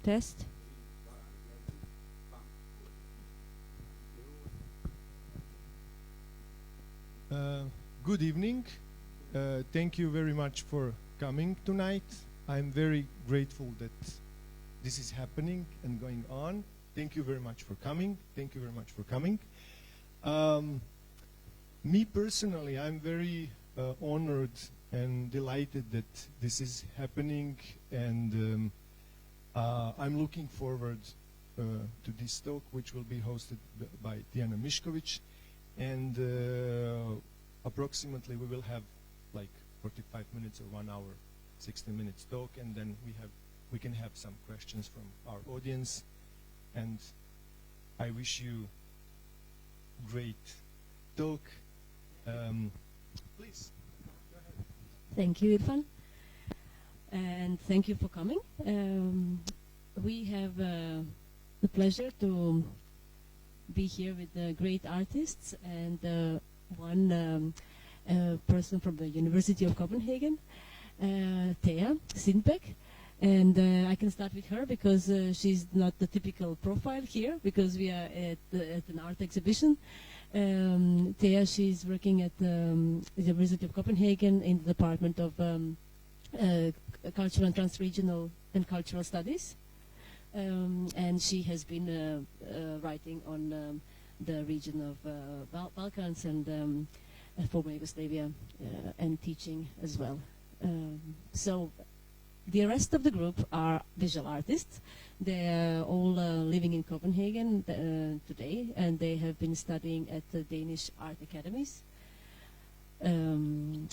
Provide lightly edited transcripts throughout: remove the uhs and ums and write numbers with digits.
Test. Good evening. Thank you very much for coming tonight. I'm very grateful that this is happening and going on. Thank you very much for coming. Thank you very much for coming. Me personally, I'm very honored and delighted that this is happening, and I'm looking forward to this talk, which will be hosted by Tijana Mišković, and approximately we will have like 45 minutes or 1 hour, 60 minutes talk, and then we can have some questions from our audience, and I wish you great talk. Please. Thank you, Irfan, and thank you for coming. We have the pleasure to be here with great artists and one person from the University of Copenhagen, Thea Sindbæk, and I can start with her because she's not the typical profile here because we are at an art exhibition. Thea, she's working at the University of Copenhagen in the Department of Cultural and Transregional and Cultural Studies, and she has been writing on the region of Balkans and former Yugoslavia and teaching as well. So the rest of the group are visual artists. They are all living in Copenhagen today, and they have been studying at the Danish art academies. And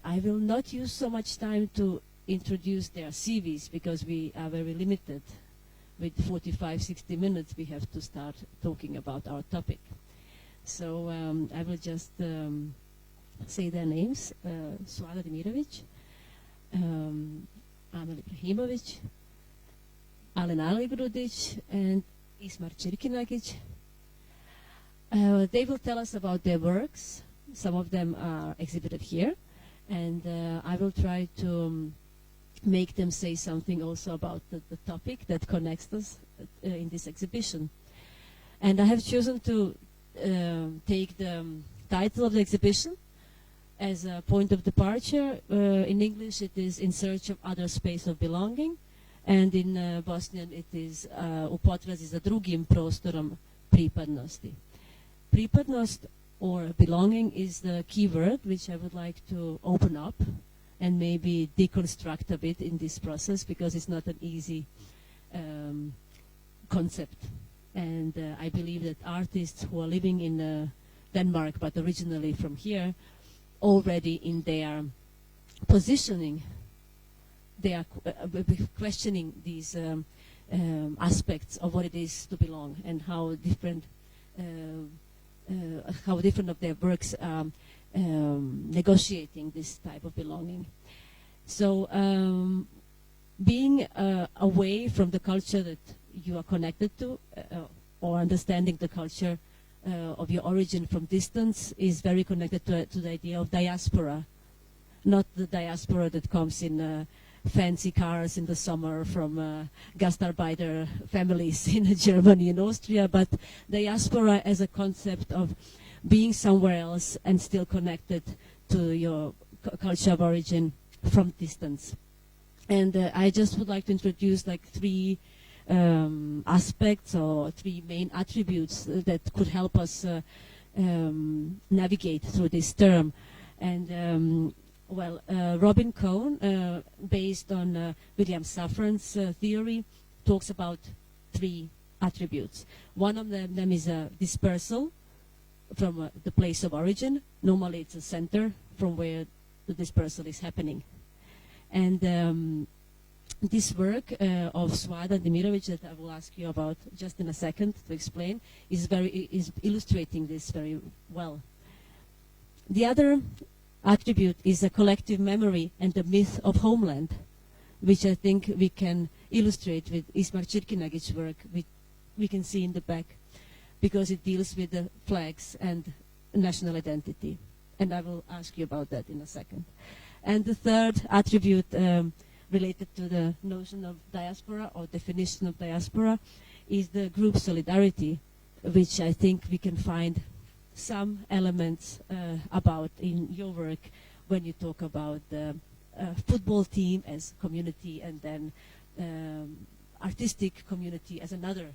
I will not use so much time to introduce their CVs because we are very limited. With 45, 60 minutes, we have to start talking about our topic. So I will just say their names. Suada Demirović, Amel Ibrahimović, Amel Ibrahimović, and Ismar Čirkinagić. They will tell us about their works. Some of them are exhibited here, and I will try to make them say something also about the topic that connects us in this exhibition. And I have chosen to take the title of the exhibition as a point of departure. In English it is In Search of Other Space of Belonging, and in Bosnian it is U potrazi za drugim, prostorom, pripadnosti. Pripadnost or belonging is the key word which I would like to open up and maybe deconstruct a bit in this process because it's not an easy concept. And I believe that artists who are living in Denmark but originally from here, already in their positioning, they are questioning these aspects of what it is to belong and how different of their works are negotiating this type of belonging. So being away from the culture that you are connected to or understanding the culture of your origin from distance is very connected to the idea of diaspora. Not the diaspora that comes in fancy cars in the summer from Gastarbeiter families in Germany and Austria, but diaspora as a concept of being somewhere else and still connected to your culture of origin from distance. And I just would like to introduce like three aspects or three main attributes that could help us navigate through this term. And Robin Cohn, based on William Safran's theory, talks about three attributes. One of them is a dispersal from the place of origin. Normally it's a center from where the dispersal is happening. And this work of Suada Demirović that I will ask you about just in a second to explain is illustrating this very well. The other attribute is a collective memory and the myth of homeland, which I think we can illustrate with Ismar Čirkinagić's work, which we can see in the back, because it deals with the flags and national identity. And I will ask you about that in a second. And the third attribute related to the notion of diaspora or definition of diaspora is the group solidarity, which I think we can find some elements about in your work when you talk about the football team as community and then artistic community as another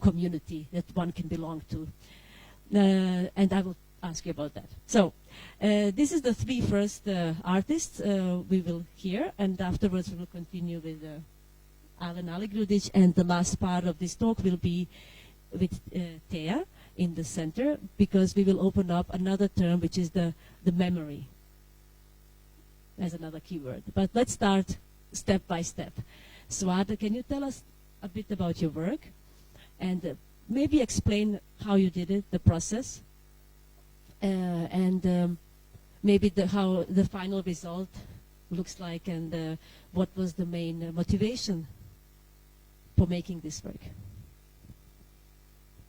community that one can belong to. And I will ask you about that. So this is the three first artists we will hear, and afterwards we will continue with Alen Aligrudić, and the last part of this talk will be with Teja in the center, because we will open up another term, which is the memory, as another keyword. But let's start step by step. Suada, can you tell us a bit about your work, and maybe explain how you did it, the process, and maybe how the final result looks like, and what was the main motivation for making this work?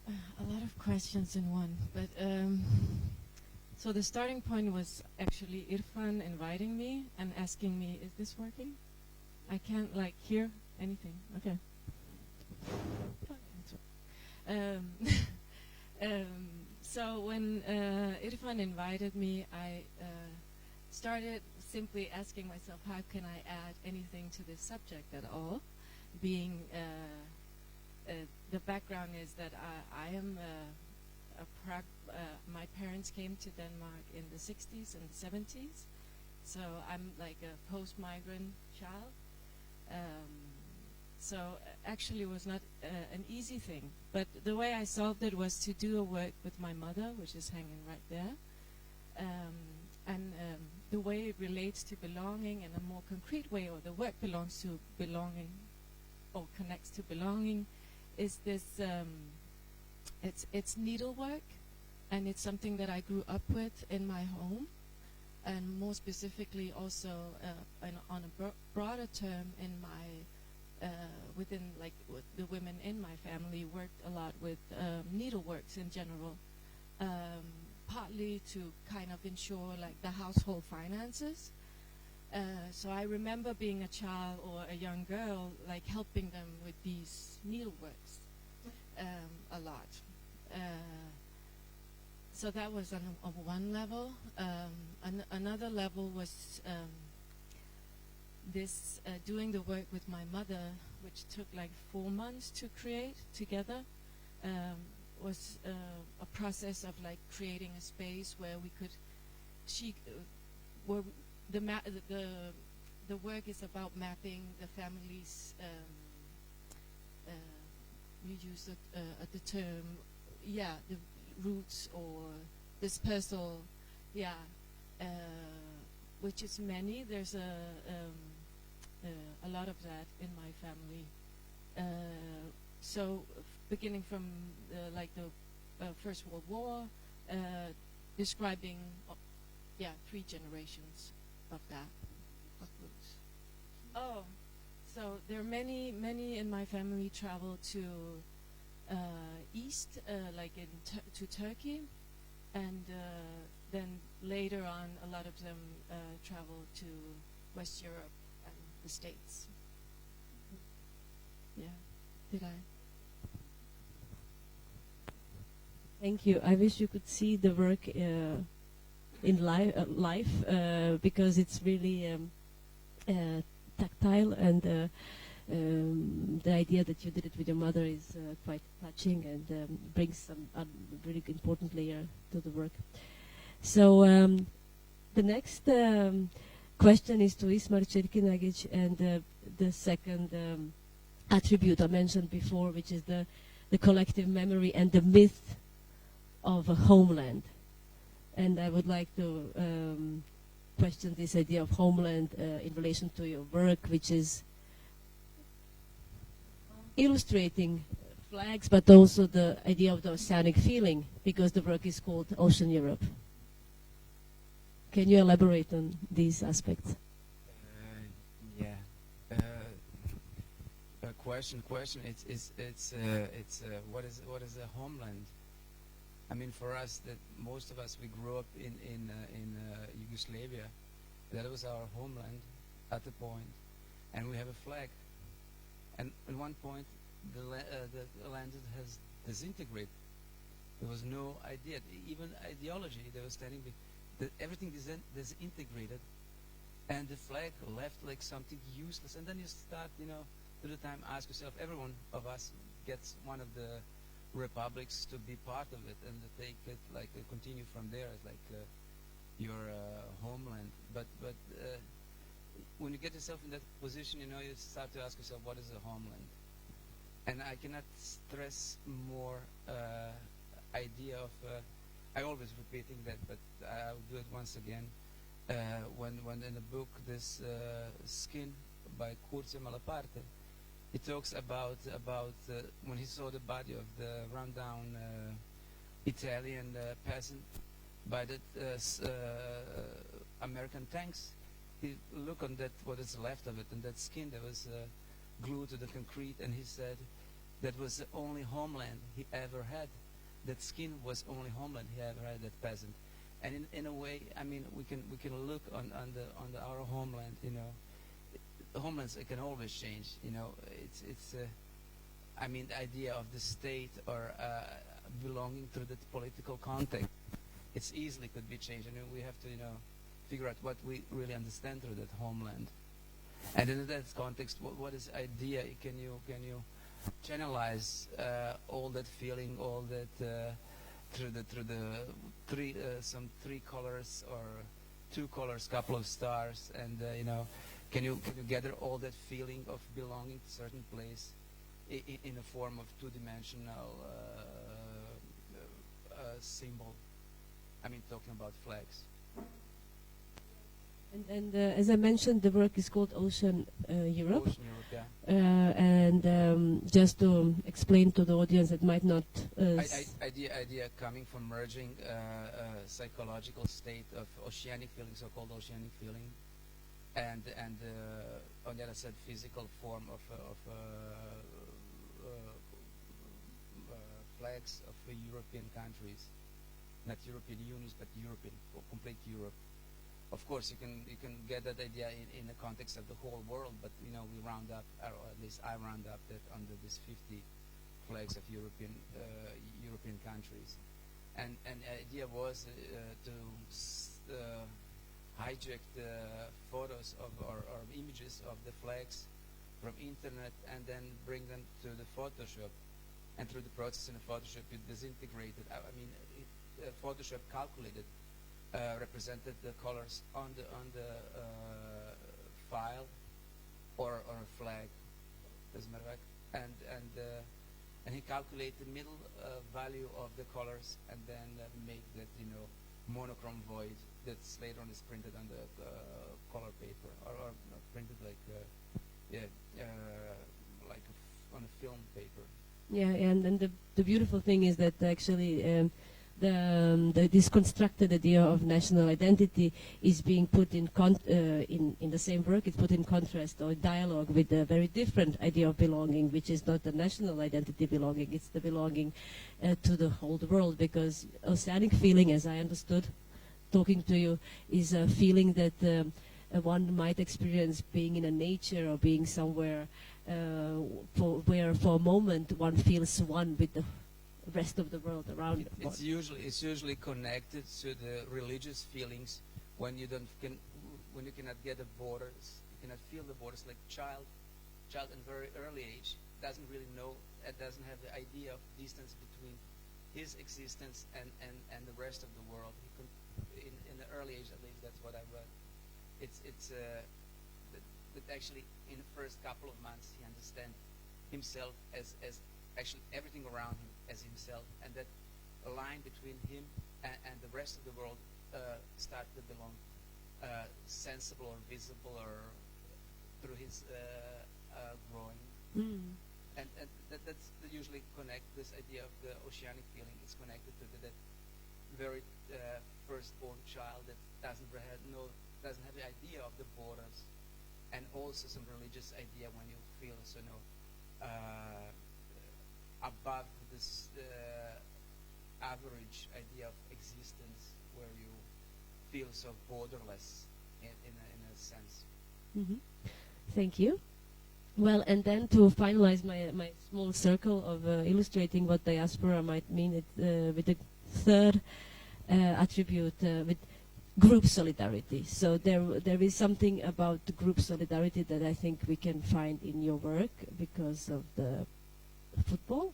A lot of questions in one, but so the starting point was actually Irfan inviting me and asking me, is this working? I can't hear anything. Okay. So when Irfan invited me, I started simply asking myself, how can I add anything to this subject at all? Being the background is that I am my parents came to Denmark in the 60s and 70s, so I'm like a post-migrant child. So actually it was not an easy thing, but the way I solved it was to do a work with my mother, which is hanging right there, and the way it relates to belonging in a more concrete way, or the work belongs to belonging or connects to belonging, is this it's needlework, and it's something that I grew up with in my home, and more specifically also on a broader term in my within the women in my family worked a lot with needleworks in general, partly to kind of ensure the household finances. So I remember being a child or a young girl helping them with these needleworks a lot. So that was on one level. Another level was this doing the work with my mother, which took 4 months to create together, was a process of creating a space where we could, where the work is about mapping the family's, we use the term, the roots or dispersal, which is many. There's a lot of that in my family. So beginning from the First World War, describing 3 generations of that, of roots. Oh, so there are many in my family travel to east, to Turkey, and then later on a lot of them travel to West Europe and the States. Yeah, did I? Thank you. I wish you could see the work in live, because it's really tactile, and the idea that you did it with your mother is quite touching, and brings some really important layer to the work. So the next question is to Ismar Čirkinagić, and the second attribute I mentioned before, which is the collective memory and the myth of a homeland. And I would like to question this idea of homeland in relation to your work, which is illustrating flags, but also the idea of the oceanic feeling, because the work is called Ocean Europe. Can you elaborate on these aspects? Question. It's what is a homeland? I mean, for us, that most of us, we grew up in Yugoslavia. That was our homeland at the point. and we have a flag. And at one point, the land has disintegrated. There was no idea, even ideology. They were standing, everything disintegrated, and the flag left like something useless. And then you start, to the time, ask yourself, every one of us gets one of the republics to be part of it, and to take it, like continue from there as like your homeland. But when you get yourself in that position, you start to ask yourself, what is a homeland? And I cannot stress more idea of, I always repeating that, but I'll do it once again. When in the book, this Skin by Curzio Malaparte, he talks about when he saw the body of the rundown Italian peasant by the American tanks. He looked on that, what is left of it, and that skin that was glued to the concrete, and he said that was the only homeland he ever had. That skin was only homeland he ever had, that peasant. And in a way, I mean, we can look on our homeland. The homelands, it can always change. It's I mean, the idea of the state or belonging to the political context, it's easily could be changed. I mean, we have to figure out what we really understand through that homeland. And in that context, what is idea? Can you channelize all that feeling, all that through the some three colors or two colors, couple of stars, and can you gather all that feeling of belonging to a certain place in a form of two-dimensional symbol? I mean, talking about flags. And as I mentioned, the work is called Ocean Europe. Ocean Europe, yeah. And just to explain to the audience that might not... idea coming from merging psychological state of oceanic feeling, so-called oceanic feeling, and on the other side, physical form of flags of European countries. Not European Union, but European, for complete Europe. Of course, you can get that idea in the context of the whole world, but we round up, or at least I round up that under these 50 flags of European countries, and the idea was to hijack the photos of or images of the flags from internet and then bring them to the Photoshop, and through the process in the Photoshop, it disintegrated. I mean, Photoshop calculated. Represented the colors on the file or a flag, doesn't matter, and he calculated the middle value of the colors and then make that monochrome void that's later on is printed on the color paper or not printed like like on a film paper. Yeah, and the beautiful thing is that actually. This constructed idea of national identity is being put in the same work. It's put in contrast or dialogue with a very different idea of belonging, which is not the national identity belonging. It's the belonging to the whole world. Because oceanic feeling, as I understood, talking to you, is a feeling that one might experience being in a nature or being somewhere where for a moment one feels one with the rest of the world around you. It's usually connected to the religious feelings when you cannot get the borders, you cannot feel the borders. Like child in very early age doesn't really know, doesn't have the idea of distance between his existence and the rest of the world. In the early age, at least, that's what I read. It's that actually in the first couple of months he understands himself as actually everything around him as himself, and that a line between him and the rest of the world start to belong sensible or visible or through his growing. And that's usually connect this idea of the oceanic feeling. It's connected to that very firstborn child that doesn't have the idea of the borders, and also some religious idea when you feel above this average idea of existence, where you feel so borderless in a sense. Mm-hmm. Thank you. Well, and then to finalize my small circle of illustrating what diaspora might mean, with the third attribute, with group solidarity. So there is something about the group solidarity that I think we can find in your work because of the football,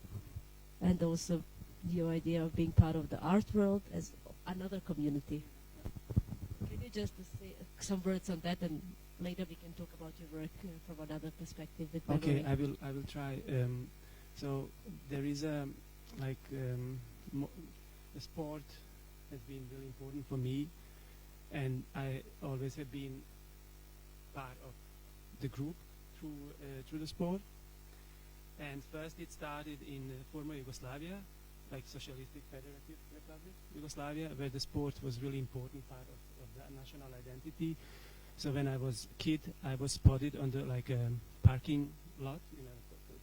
and also your idea of being part of the art world as another community. Can you just say some words on that, and later we can talk about your work from another perspective with Okay, memory. I will try. So there is a the sport has been really important for me, and I always have been part of the group through the sport. And first it started in former Yugoslavia, like Socialistic Federative Republic, Yugoslavia, where the sport was really important part of the national identity. So when I was a kid, I was spotted on the parking lot,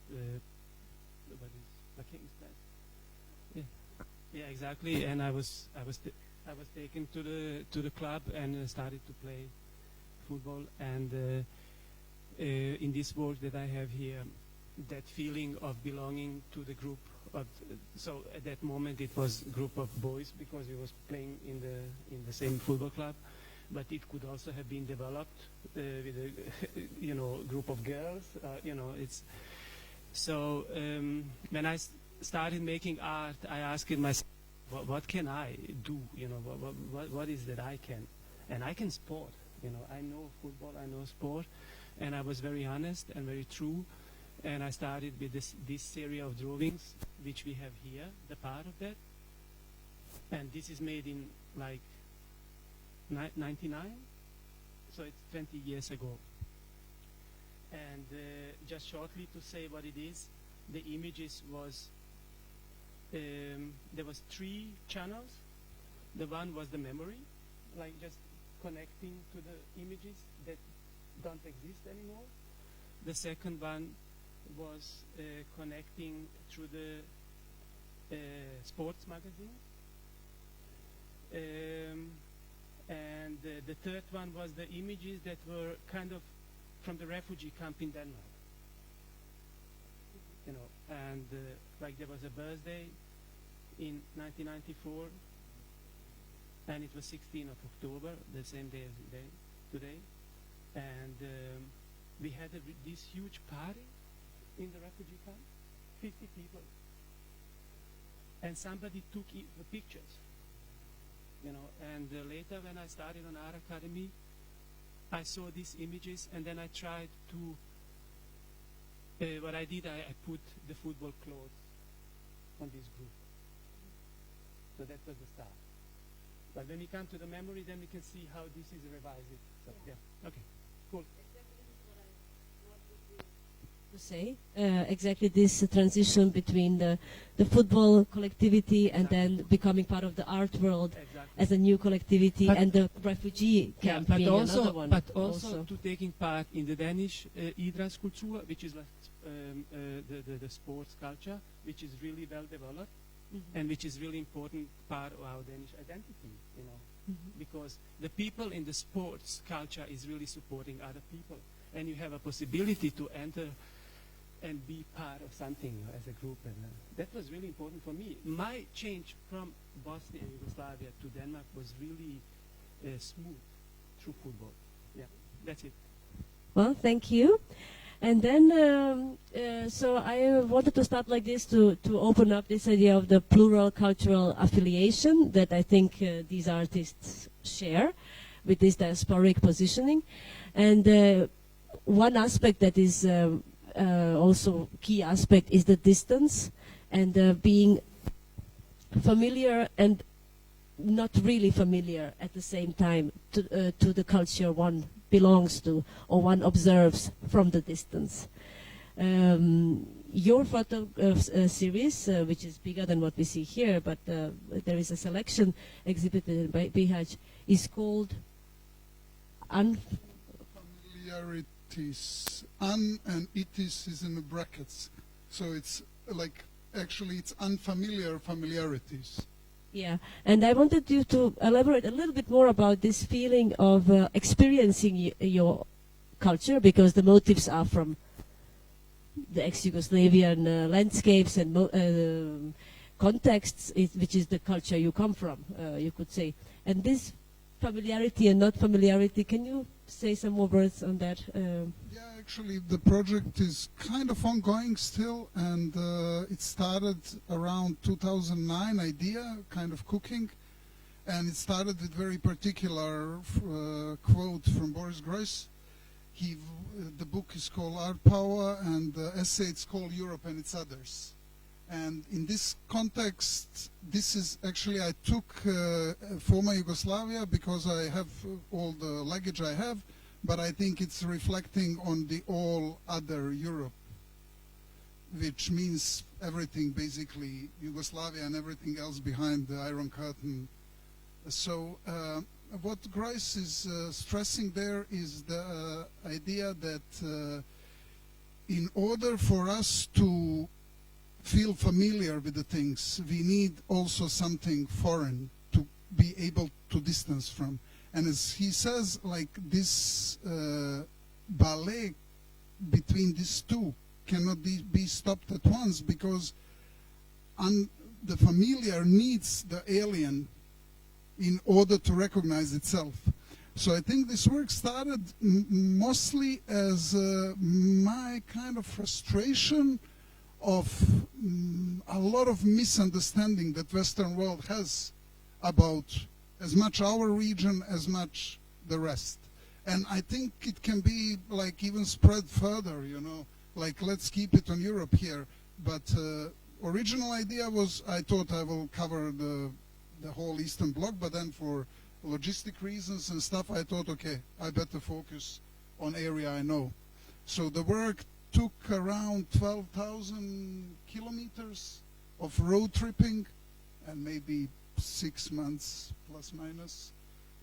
what is parking space? Yeah, exactly. And I was taken to the club and started to play football. And in this work that I have here, that feeling of belonging to the group. So at that moment it was a group of boys because we was playing in the same football club. But it could also have been developed with a group of girls. It's so when I started making art, I asked myself, what can I do? What is that I can? And I can sport. I know football, I know sport, and I was very honest and very true. And I started with this series of drawings, which we have here, the part of that. And this is made in 99, so it's 20 years ago. And just shortly to say what it is, the images was, there was 3 channels. The one was the memory, like just connecting to the images that don't exist anymore. The second one was connecting through the sports magazine. And the third one was the images that were kind of from the refugee camp in Denmark. And there was a birthday in 1994, and it was 16th of October, the same day as today. And we had this huge party in the refugee camp, 50 people. And somebody took the pictures. And later when I started on Art Academy, I saw these images, and then I tried to, what I did, I put the football clothes on this group. So that was the start. But when we come to the memory, then we can see how this is revised. So, yeah, okay, cool. To say exactly this transition between the football collectivity and then becoming part of the art world as a new collectivity, and the refugee camp being another one. But also to taking part in the Danish idrætskultur, which is the sports culture, which is really well developed, and which is really important part of our Danish identity, because the people in the sports culture is really supporting other people, and you have a possibility to enter and be part of something as a group. And that was really important for me. My change from Bosnia and Yugoslavia to Denmark was really smooth through football. Yeah, that's it. Well, thank you. And then, so I wanted to start like this to open up this idea of the plural cultural affiliation that I think these artists share with this diasporic positioning. And one aspect that is also key aspect is the distance, and being familiar and not really familiar at the same time to the culture one belongs to or one observes from the distance. Your photo series, which is bigger than what we see here, but there is a selection exhibited by Bihać, is called Familiarities. And itis is in the brackets. So it's like, actually it's unfamiliar familiarities. Yeah, and I wanted you to elaborate a little bit more about this feeling of experiencing your culture, because the motives are from the ex-Yugoslavian landscapes and contexts, which is the culture you come from, you could say. And this familiarity and not familiarity, can you say some more words on that? Yeah, actually the project is kind of ongoing still, and it started around 2009 idea, kind of cooking, and it started with very particular quote from Boris Groys. The book is called Art Power, and the essay it's called Europe and Its Others. And in this context, this is actually, I took former Yugoslavia because I have all the luggage I have, but I think it's reflecting on the all other Europe, which means everything basically, Yugoslavia and everything else behind the Iron Curtain. So what Grice is stressing there is the idea that in order for us to feel familiar with the things, we need also something foreign to be able to distance from. And as he says, like this ballet between these two cannot be stopped at once, because the familiar needs the alien in order to recognize itself. So I think this work started mostly as my kind of frustration of a lot of misunderstanding that Western world has about as much our region as much the rest. And I think it can be like even spread further, you know, like let's keep it on Europe here. But original idea was, I thought I will cover the whole Eastern Bloc, but then for logistic reasons and stuff, I thought, okay, I better focus on area I know. So the work took around 12,000 kilometers of road tripping and maybe 6 months plus minus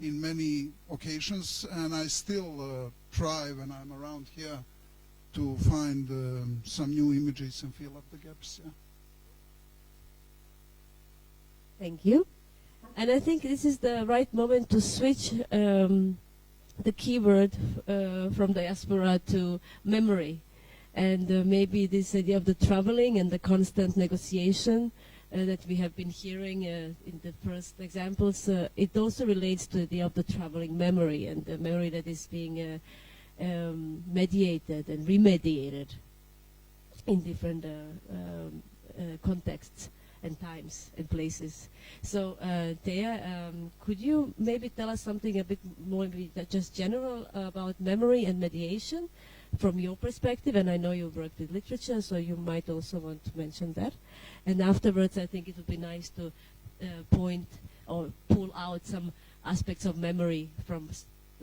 in many occasions, and I still try when I'm around here to find some new images and fill up the gaps. Yeah. Thank you. And I think this is the right moment to switch the keyword from diaspora to memory. And maybe this idea of the traveling and the constant negotiation that we have been hearing in the first examples, it also relates to the idea of the traveling memory and the memory that is being mediated and remediated in different contexts and times and places. So, Thea, could you maybe tell us something a bit more, maybe just general about memory and mediation from your perspective? And I know you worked with literature, so you might also want to mention that. And afterwards, I think it would be nice to point or pull out some aspects of memory from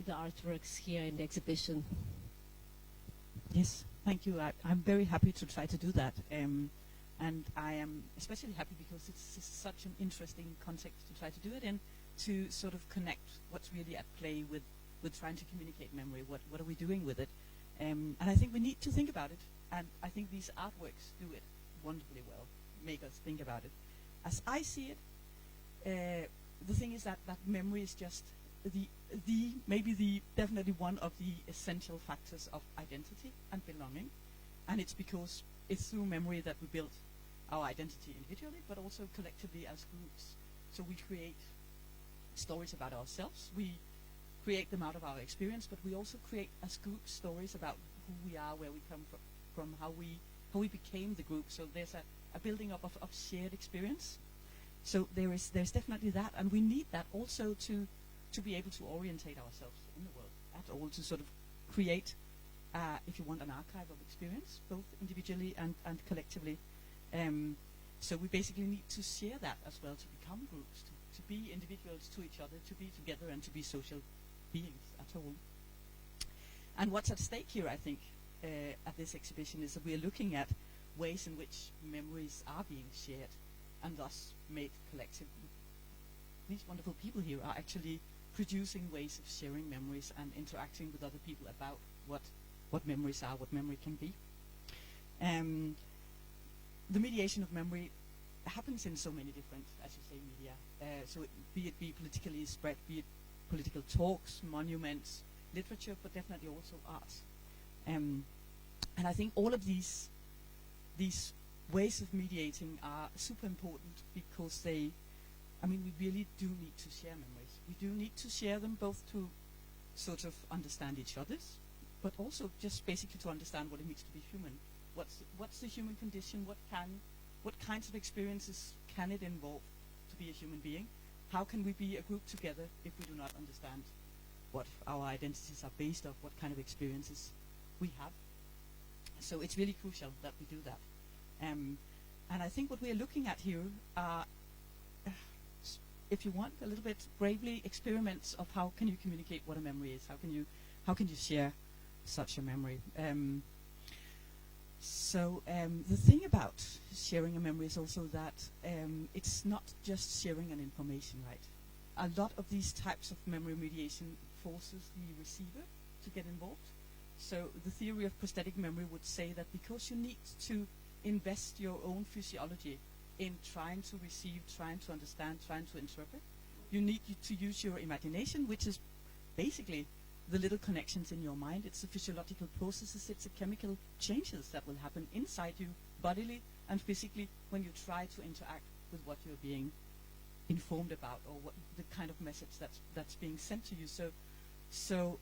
the artworks here in the exhibition. Yes, thank you. I'm very happy to try to do that. And I am especially happy because it's such an interesting context to try to do it in, to sort of connect what's really at play with trying to communicate memory. What are we doing with it? And I think we need to think about it. And I think these artworks do it wonderfully well, make us think about it. As I see it, the thing is that memory is just definitely one of the essential factors of identity and belonging. And it's because it's through memory that we build our identity individually, but also collectively as groups. So we create stories about ourselves. We create them out of our experience, but we also create as groups stories about who we are, where we come from how we became the group. So there's a building up of shared experience. So there's definitely that, and we need that also to be able to orientate ourselves in the world at all, to sort of create, if you want, an archive of experience, both individually and collectively. So we basically need to share that as well, to become groups, to be individuals to each other, to be together and to be social beings at all. And what's at stake here, I think, at this exhibition is that we are looking at ways in which memories are being shared and thus made collective. These wonderful people here are actually producing ways of sharing memories and interacting with other people about what memories are, what memory can be. The mediation of memory happens in so many different, as you say, media. So be it politically spread, be it political talks, monuments, literature, but definitely also art. And I think all of these ways of mediating are super important because we really do need to share memories. We do need to share them both to sort of understand each other's, but also just basically to understand what it means to be human. What's the human condition? What kinds of experiences can it involve to be a human being? How can we be a group together if we do not understand what our identities are based on, what kind of experiences we have? So it's really crucial that we do that. And I think what we are looking at here are, if you want, a little bit bravely experiments of how can you communicate what a memory is. How can you share such a memory? So the thing about sharing a memory is also that it's not just sharing an information, right? A lot of these types of memory mediation forces the receiver to get involved. So the theory of prosthetic memory would say that because you need to invest your own physiology in trying to receive, trying to understand, trying to interpret, you need to use your imagination, which is basically the little connections in your mind. It's the physiological processes, it's the chemical changes that will happen inside you, bodily and physically, when you try to interact with what you're being informed about, or what the kind of message that's being sent to you. So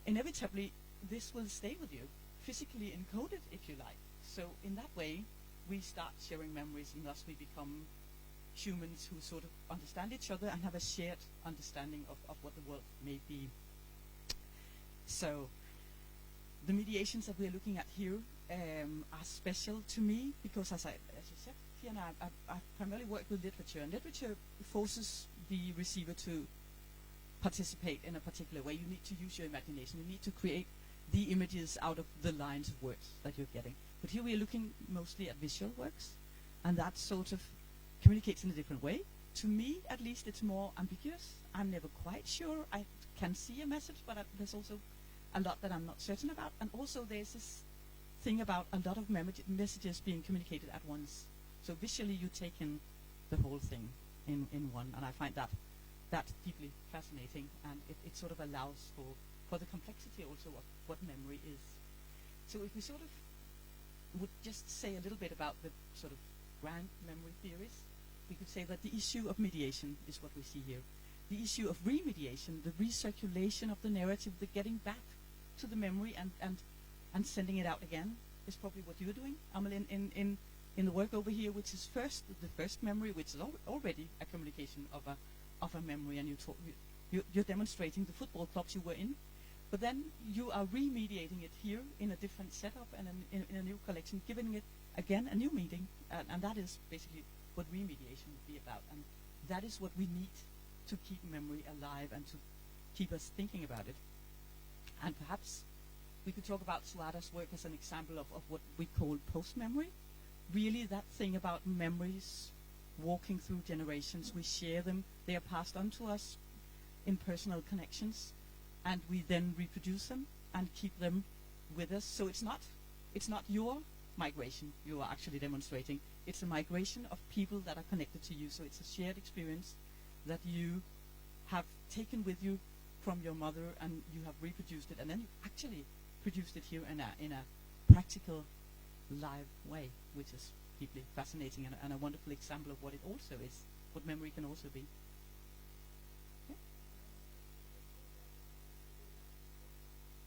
inevitably, this will stay with you, physically encoded, if you like. So in that way, we start sharing memories, and thus we become humans who sort of understand each other and have a shared understanding of what the world may be. So the mediations that we're looking at here are special to me because, as you said, Tijana, I primarily work with literature, and literature forces the receiver to participate in a particular way. You need to use your imagination. You need to create the images out of the lines of words that you're getting. But here we are looking mostly at visual works, and that sort of communicates in a different way. To me, at least, it's more ambiguous. I'm never quite sure. I can see a message, but there's also a lot that I'm not certain about. And also there's this thing about a lot of messages being communicated at once. So visually you take in the whole thing in one, and I find that deeply fascinating, and it sort of allows for the complexity also of what memory is. So if we sort of would just say a little bit about the sort of grand memory theories, we could say that the issue of mediation is what we see here. The issue of remediation, the recirculation of the narrative, the getting back to the memory and sending it out again, is probably what you're doing, Amel, in the work over here, which is the first memory, which is already a communication of a memory, and you're demonstrating the football clubs you were in, but then you are remediating it here in a different setup and in a new collection, giving it again a new meaning, and that is basically what remediation would be about, and that is what we need to keep memory alive and to keep us thinking about it. And perhaps we could talk about Suada's work as an example of what we call post-memory. Really that thing about memories walking through generations. We share them. They are passed on to us in personal connections, and we then reproduce them and keep them with us. So it's not your migration you are actually demonstrating. It's a migration of people that are connected to you. So it's a shared experience that you have taken with you from your mother, and you have reproduced it, and then you actually produced it here in a practical, live way, which is deeply fascinating and a wonderful example of what it also is, what memory can also be. Yeah.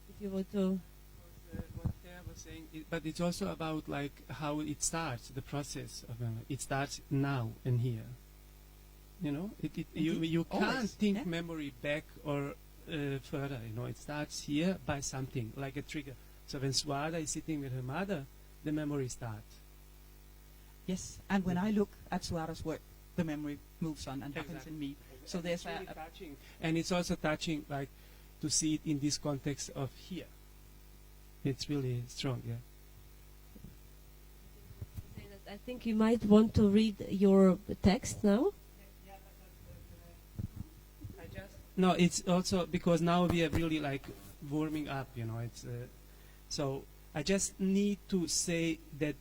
If you want to... What Tara was saying, but it's also about like how it starts, the process of memory. It starts now and here. You know, you can't think memory back or further. You know, it starts here by something like a trigger. So when Suada is sitting with her mother, the memory starts. Yes, and when I look at Suada's work, the memory moves on and happens in me. So and there's really touching, and it's also touching, like to see it in this context of here. It's really strong, yeah. I think you might want to read your text now. No, it's also because now we are really like warming up, you know. It's so I just need to say that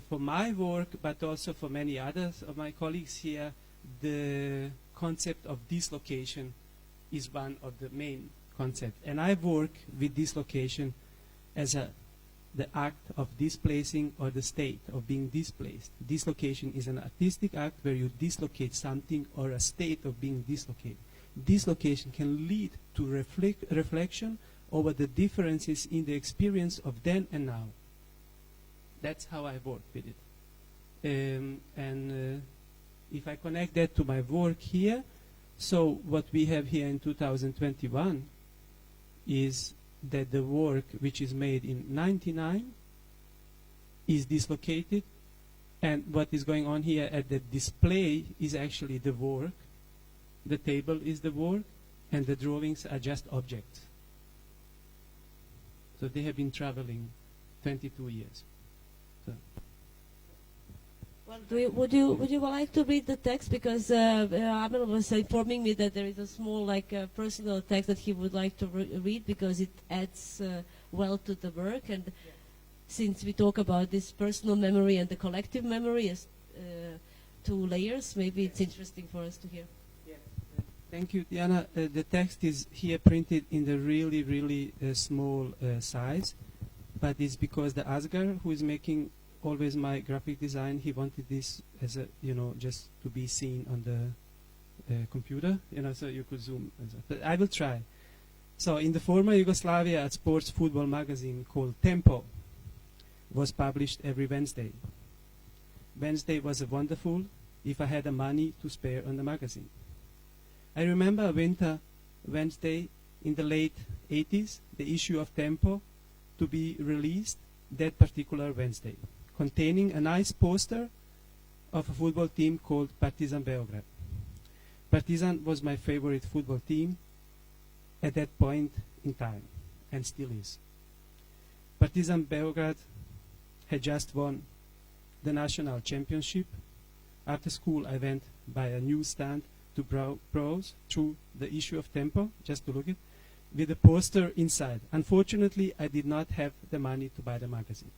for my work, but also for many others of my colleagues here, the concept of dislocation is one of the main concept. And I work with dislocation as the act of displacing or the state of being displaced. Dislocation is an artistic act where you dislocate something or a state of being dislocated. Dislocation can lead to reflection over the differences in the experience of then and now. That's how I work with it. If I connect that to my work here, so what we have here in 2021 is that the work which is made in 99 is dislocated, and what is going on here at the display is actually the work, the table is the work, and the drawings are just objects. So they have been traveling 22 years. So. Well, would you like to read the text, because Amel was informing me that there is a small personal text that he would like to read because it adds well to the work, and since we talk about this personal memory and the collective memory as two layers, maybe it's interesting for us to hear. Yeah. Thank you, Tijana. The text is here printed in the really small size, but it's because the Asgar, who is making always my graphic design, he wanted this as a, just to be seen on the computer, so you could zoom. But I will try. So in the former Yugoslavia, a sports football magazine called Tempo was published every Wednesday. Wednesday was wonderful if I had the money to spare on the magazine. I remember a winter Wednesday in the late 80s, the issue of Tempo to be released that particular Wednesday, containing a nice poster of a football team called Partizan Beograd. Partizan was my favorite football team at that point in time, and still is. Partizan Beograd had just won the national championship. After school, I went by a newsstand to browse through the issue of Tempo, just to look at, with a poster inside. Unfortunately, I did not have the money to buy the magazine.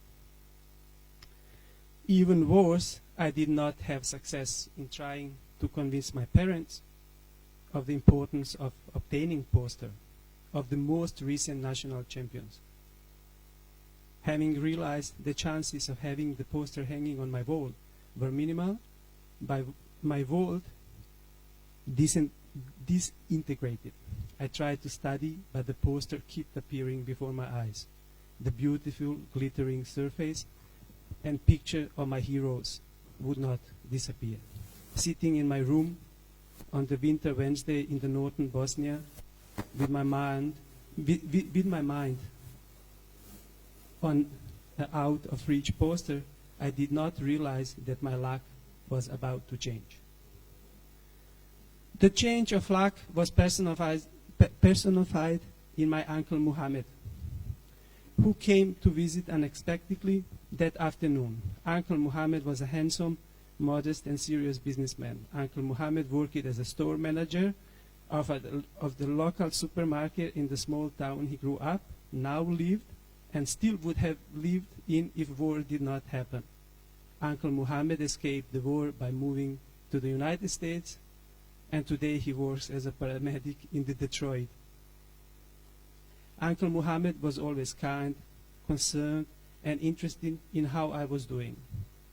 Even worse, I did not have success in trying to convince my parents of the importance of obtaining poster of the most recent national champions. Having realized the chances of having the poster hanging on my wall were minimal, my world disintegrated. I tried to study, but the poster kept appearing before my eyes. The beautiful, glittering surface and picture of my heroes would not disappear. Sitting in my room on the winter Wednesday in the northern Bosnia, with my mind on the out of reach poster, I did not realize that my luck was about to change. The change of luck was personified in my uncle Muhammad, who came to visit unexpectedly that afternoon. Uncle Muhammad was a handsome, modest, and serious businessman. Uncle Muhammad worked as a store manager of the local supermarket in the small town he grew up, now lived, and still would have lived in if war did not happen. Uncle Muhammad escaped the war by moving to the United States, and today he works as a paramedic in the Detroit. Uncle Muhammad was always kind, concerned, and interested in how I was doing,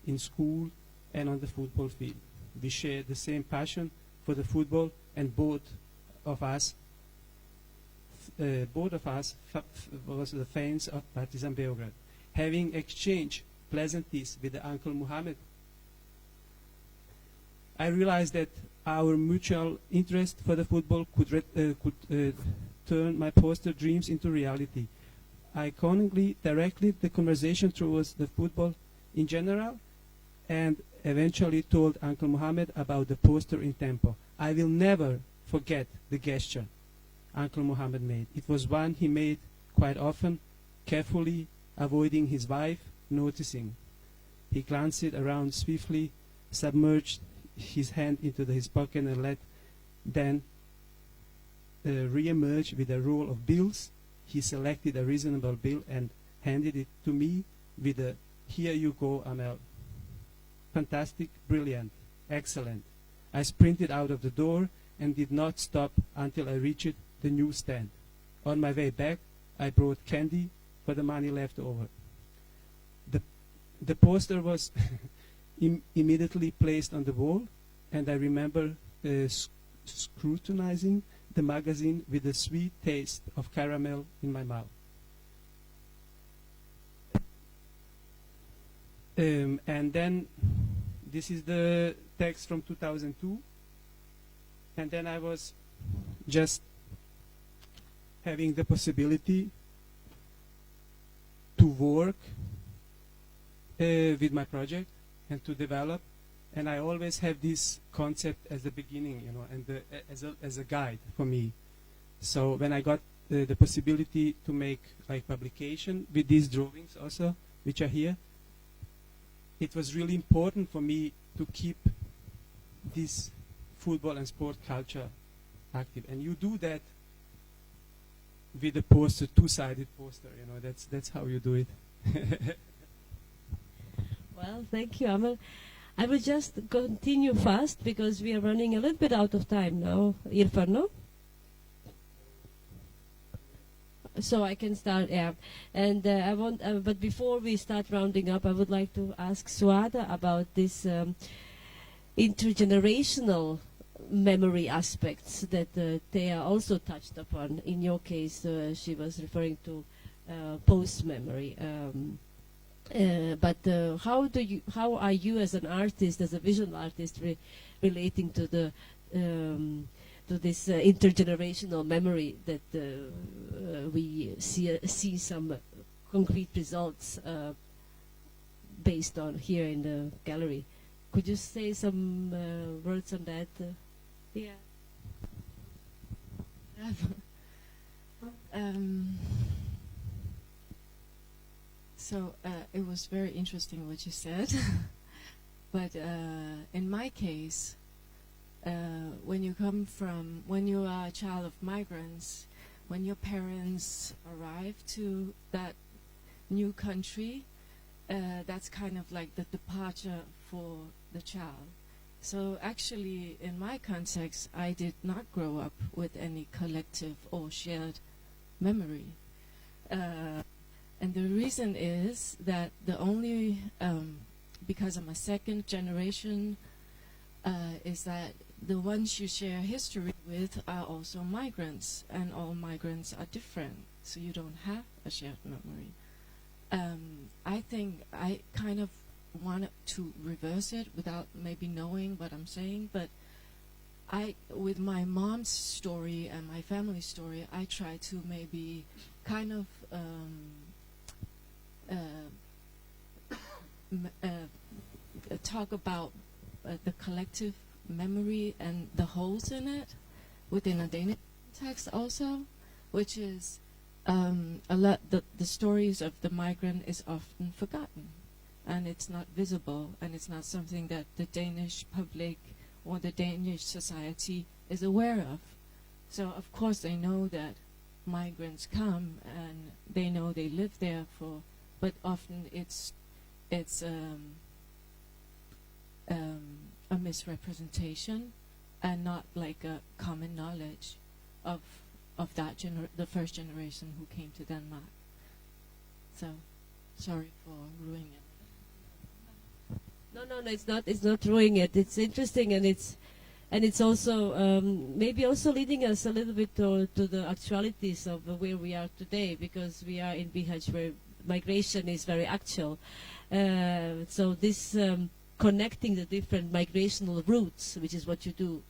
in school and on the football field. We shared the same passion for the football, and both of us was the fans of Partizan Beograd. Having exchanged pleasantries with the Uncle Muhammad, I realized that our mutual interest for the football could turn my poster dreams into reality. I cunningly directed the conversation towards the football in general, and eventually told Uncle Muhammad about the poster in Tempo. I will never forget the gesture Uncle Muhammad made. It was one he made quite often, carefully avoiding his wife noticing. He glanced around swiftly, submerged his hand into his pocket, and then re-emerge with a roll of bills. He selected a reasonable bill and handed it to me with a, "Here you go, Amel." Fantastic, brilliant, excellent. I sprinted out of the door and did not stop until I reached the newsstand. On my way back, I brought candy for the money left over. The poster was immediately placed on the wall, and I remember scrutinizing the magazine with the sweet taste of caramel in my mouth. And then this is the text from 2002, and then I was just having the possibility to work with my project and to develop, and I always have this concept as the beginning, you know, and as a guide for me. So when I got the possibility to make like publication with these drawings also, which are here, it was really important for me to keep this football and sport culture active, and you do that with a poster, two-sided poster. You know, that's how you do it. Well, thank you, Amel. I will just continue fast because we are running a little bit out of time now. Irfan, no? So I can start, yeah. And I want, but before we start rounding up, I would like to ask Suada about this intergenerational memory aspects that Thea also touched upon. In your case, she was referring to post-memory. But how are you as an artist, as a visual artist, relating to the to this intergenerational memory that we see some concrete results based on here in the gallery? Could you say some words on that? Yeah. So it was very interesting what you said, but in my case, when you are a child of migrants, when your parents arrive to that new country, that's kind of like the departure for the child. So actually, in my context, I did not grow up with any collective or shared memory. And the reason is that the only, because I'm a second generation, is that the ones you share history with are also migrants, and all migrants are different, so you don't have a shared memory. I think I kind of wanted to reverse it without maybe knowing what I'm saying, but with my mom's story and my family story, I try to maybe kind of talk about the collective memory and the holes in it within a Danish context also, which is a lot. The stories of the migrant is often forgotten, and it's not visible, and it's not something that the Danish public or the Danish society is aware of. So of course they know that migrants come and they know they live there but often it's a misrepresentation and not like a common knowledge of that the first generation who came to Denmark. So sorry for ruining it. No, it's not ruining it. It's interesting, and it's also maybe also leading us a little bit to the actualities of where we are today, because we are in Bihać where migration is very actual. So this connecting the different migrational routes, which is what you do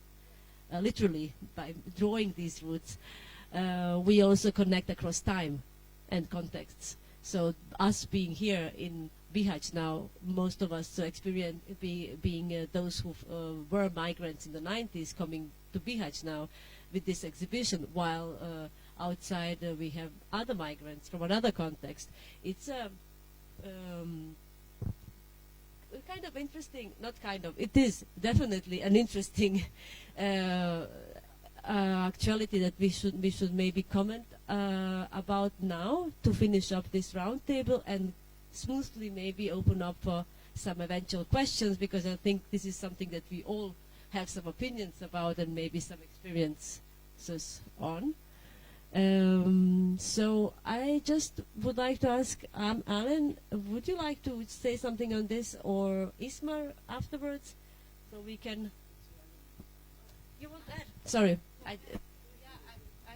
literally by drawing these routes, we also connect across time and contexts. So us being here in Bihać now, most of us being those who were migrants in the 90s coming to Bihać now with this exhibition, while outside we have other migrants from another context. It's kind of interesting, not kind of, it is definitely an interesting actuality that we should maybe comment about now to finish up this roundtable and smoothly maybe open up for some eventual questions, because I think this is something that we all have some opinions about and maybe some experiences on. So I just would like to ask Alan, would you like to say something on this, or Ismar afterwards, so we can. You want that? Sorry. I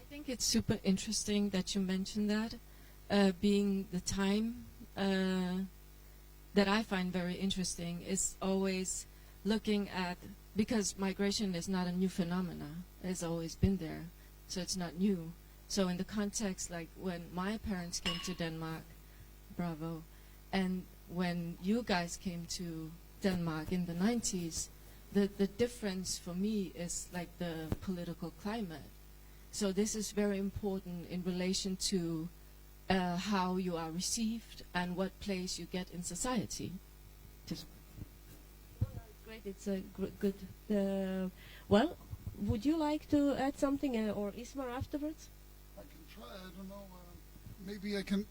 think it's super interesting that you mentioned that, being the time that I find very interesting is always looking at, because migration is not a new phenomena, it's always been there, so it's not new. So in the context, like when my parents came to Denmark, bravo, and when you guys came to Denmark in the 90s, the difference for me is like the political climate. So this is very important in relation to how you are received and what place you get in society. Great, it's a good. Well, would you like to add something, or Ismar afterwards? I can try. I don't know. Maybe I can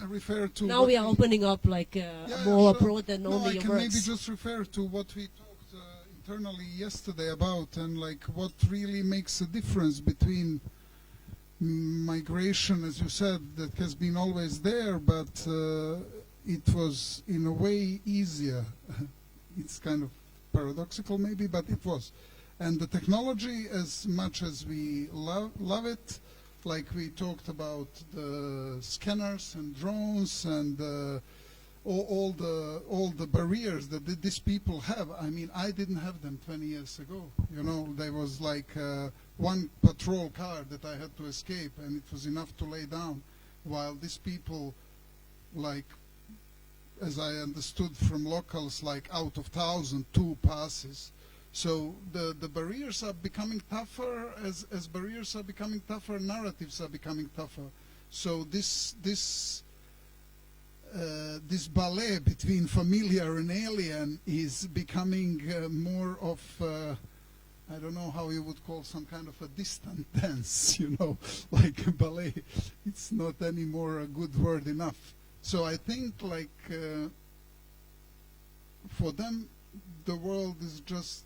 refer to. Now we are opening up like more broad than only your I can words. maybe just refer to what we talked internally yesterday about, and like what really makes a difference between migration, as you said, that has been always there, but it was in a way easier. It's kind of paradoxical maybe, but it was. And the technology, as much as we love it, like we talked about the scanners and drones and all the barriers that these people have. I mean, I didn't have them 20 years ago. You know, there was like one patrol car that I had to escape, and it was enough to lay down, while these people, like, as I understood from locals, like out of 1,000, 2 passes. So the barriers are becoming tougher. As barriers are becoming tougher, narratives are becoming tougher. So this ballet between familiar and alien is becoming more of, I don't know how you would call, some kind of a distant dance, you know, like a ballet. It's not anymore a good word enough. So I think, like, for them, the world is just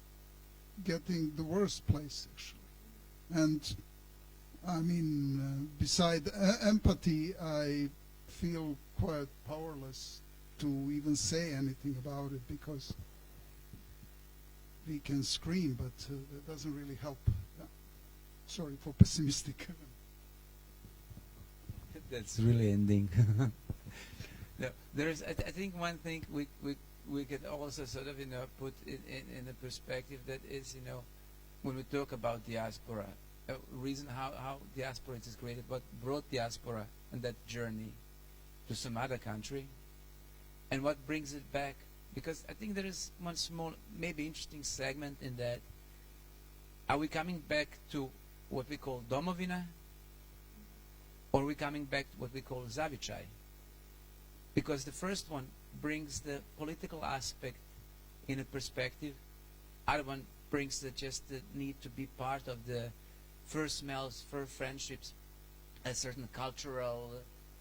getting the worst place, actually. And, I mean, beside empathy, I feel quite powerless to even say anything about it, because we can scream, but that doesn't really help. Yeah. Sorry for pessimistic. That's really ending. No, there is. I think one thing we could also sort of put in a perspective, that is, when we talk about diaspora, reason how diaspora is created, what brought diaspora and that journey to some other country, and what brings it back. Because I think there is one small, maybe interesting segment in that. Are we coming back to what we call domovina, or are we coming back to what we call zavičaj? Because the first one brings the political aspect in a perspective. Other one brings just the need to be part of the first smells, first friendships, certain cultural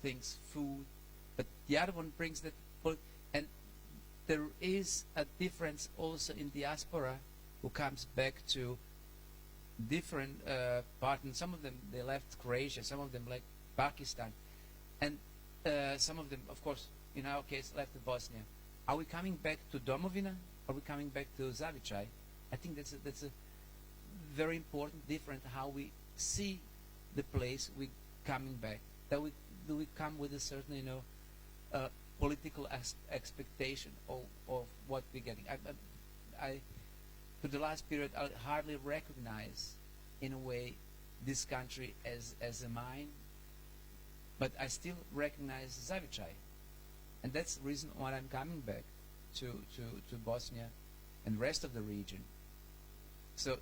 things, food. But the other one brings that, and there is a difference also in diaspora who comes back to different parts. And some of them, they left Croatia, some of them like Pakistan, and some of them, of course, in our case, left Bosnia. Are we coming back to domovina? Are we coming back to zavičaj? I think that's a very important difference how we see the place we coming back. Do we come with a certain political expectation of what we're getting? I for the last period, I hardly recognize in a way this country as a mine, but I still recognize zavičaj, and that's the reason why I'm coming back to Bosnia and the rest of the region. So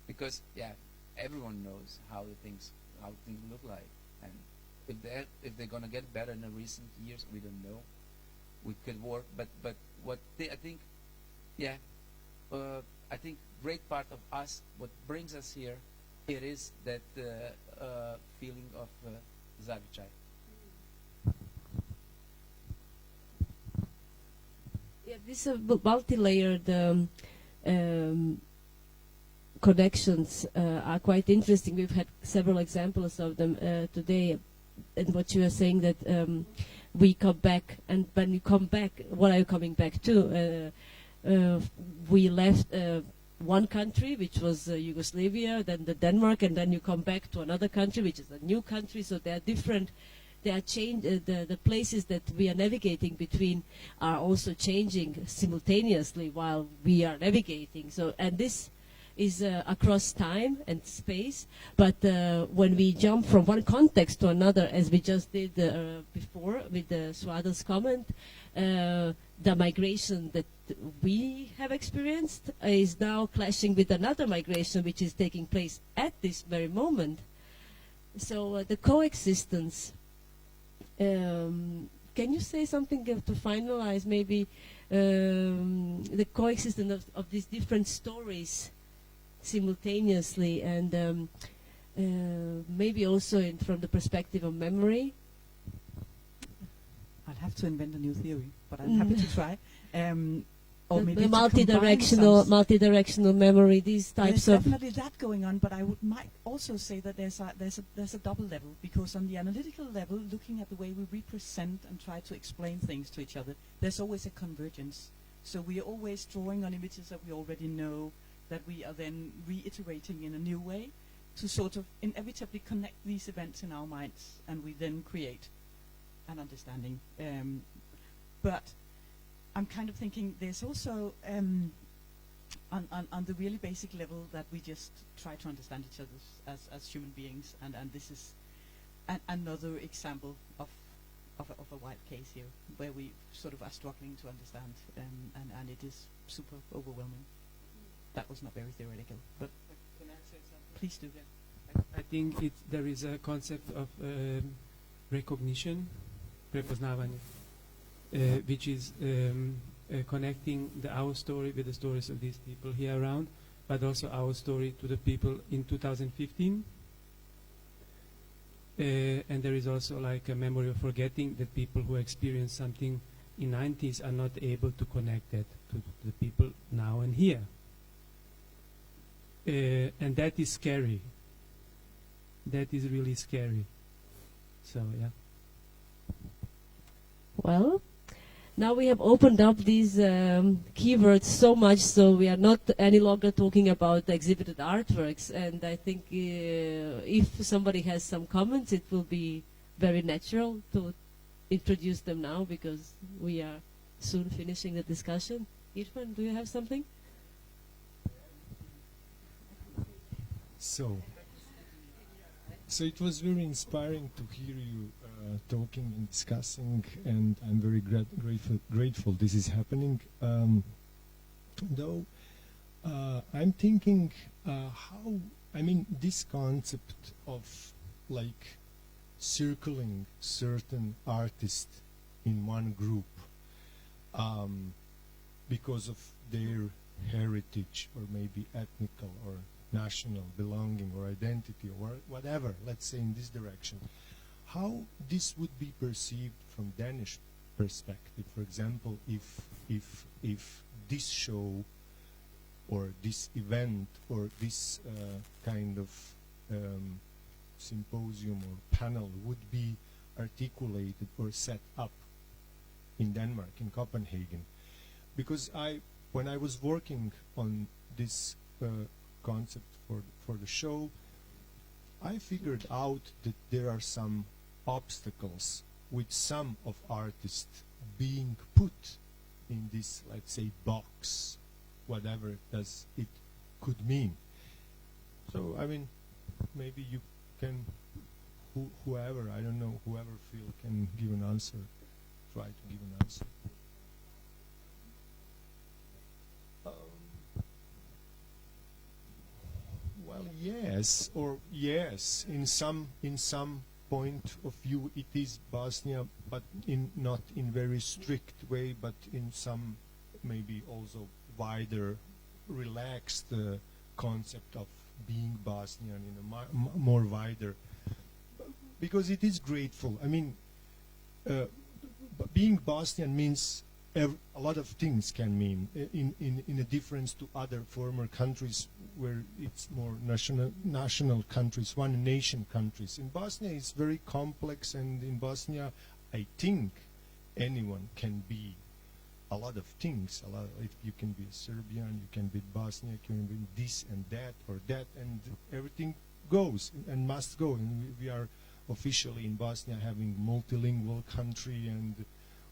because everyone knows how things look like, and if they're gonna get better in the recent years, we don't know. We could work, but what I think great part of us, what brings us here, it is that feeling of zavičaj. Yeah, this multi-layered connections are quite interesting. We've had several examples of them today. And what you are saying that we come back, and when we come back, what are you coming back to? We left one country, which was Yugoslavia, then the Denmark, and then you come back to another country, which is a new country. So they are different. They are the places that we are navigating between are also changing simultaneously while we are navigating. So, and this is across time and space, but when we jump from one context to another, as we just did before with Suada's comment, the migration that we have experienced is now clashing with another migration which is taking place at this very moment. So the coexistence, can you say something to finalize maybe the coexistence of these different stories simultaneously, and maybe also from the perspective of memory? I'll have to invent a new theory, but I'm happy to try. Or maybe the multi-directional memory, these types there's of... definitely that going on, but I might also say that there's a double level, because on the analytical level, looking at the way we represent and try to explain things to each other, there's always a convergence. So we are always drawing on images that we already know, that we are then reiterating in a new way to sort of inevitably connect these events in our minds, and we then create an understanding. But I'm kind of thinking there's also on the really basic level that we just try to understand each other as human beings, and this is another example of a wild case here, where we sort of are struggling to understand, and it is super overwhelming. That was not very theoretical, but Can I say something? please do. Yeah. I think there is a concept of recognition, prepoznavanje, which is connecting our story with the stories of these people here around, but also our story to the people in 2015. And there is also like a memory of forgetting that people who experienced something in 90s are not able to connect that to the people now and here. And that is scary. That is really scary. So, yeah. Well, now we have opened up these keywords so much, so we are not any longer talking about exhibited artworks. And I think if somebody has some comments, it will be very natural to introduce them now, because we are soon finishing the discussion. Irfan, do you have something? So it was very inspiring to hear you talking and discussing, and I'm very grateful this is happening. Though I'm thinking this concept of like circling certain artists in one group because of their heritage, or maybe ethnical or national belonging or identity or whatever, let's say in this direction, how this would be perceived from Danish perspective. For example, if this show or this event or this kind of symposium or panel would be articulated or set up in Denmark, in Copenhagen. Because when I was working on this concept for the show, I figured out that there are some obstacles with some of artists being put in this, let's say, box, whatever does it could mean. So I mean, maybe you can, whoever, I don't know, whoever feel can give an answer, try to give an answer. Well, yes, or yes, in some point of view it is Bosnia, but not in very strict way, but in some maybe also wider, relaxed concept of being Bosnian in a more wider, because it is grateful. I mean, being Bosnian means a lot of things can mean in a difference to other former countries where it's more national countries, one nation countries. In Bosnia it's very complex, and in Bosnia I think anyone can be a lot of things. If you can be a Serbian, you can be Bosnia, you can be this and that or that, and everything goes and must go. And we are officially in Bosnia having multilingual country and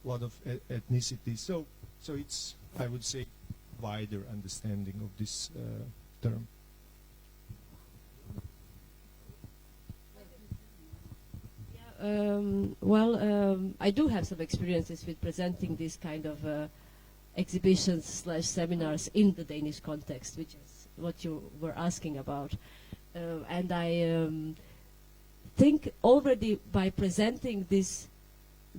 a lot of ethnicity. So it's, I would say, wider understanding of this term. I do have some experiences with presenting these kind of exhibitions / seminars in the Danish context, which is what you were asking about. And I think already by presenting this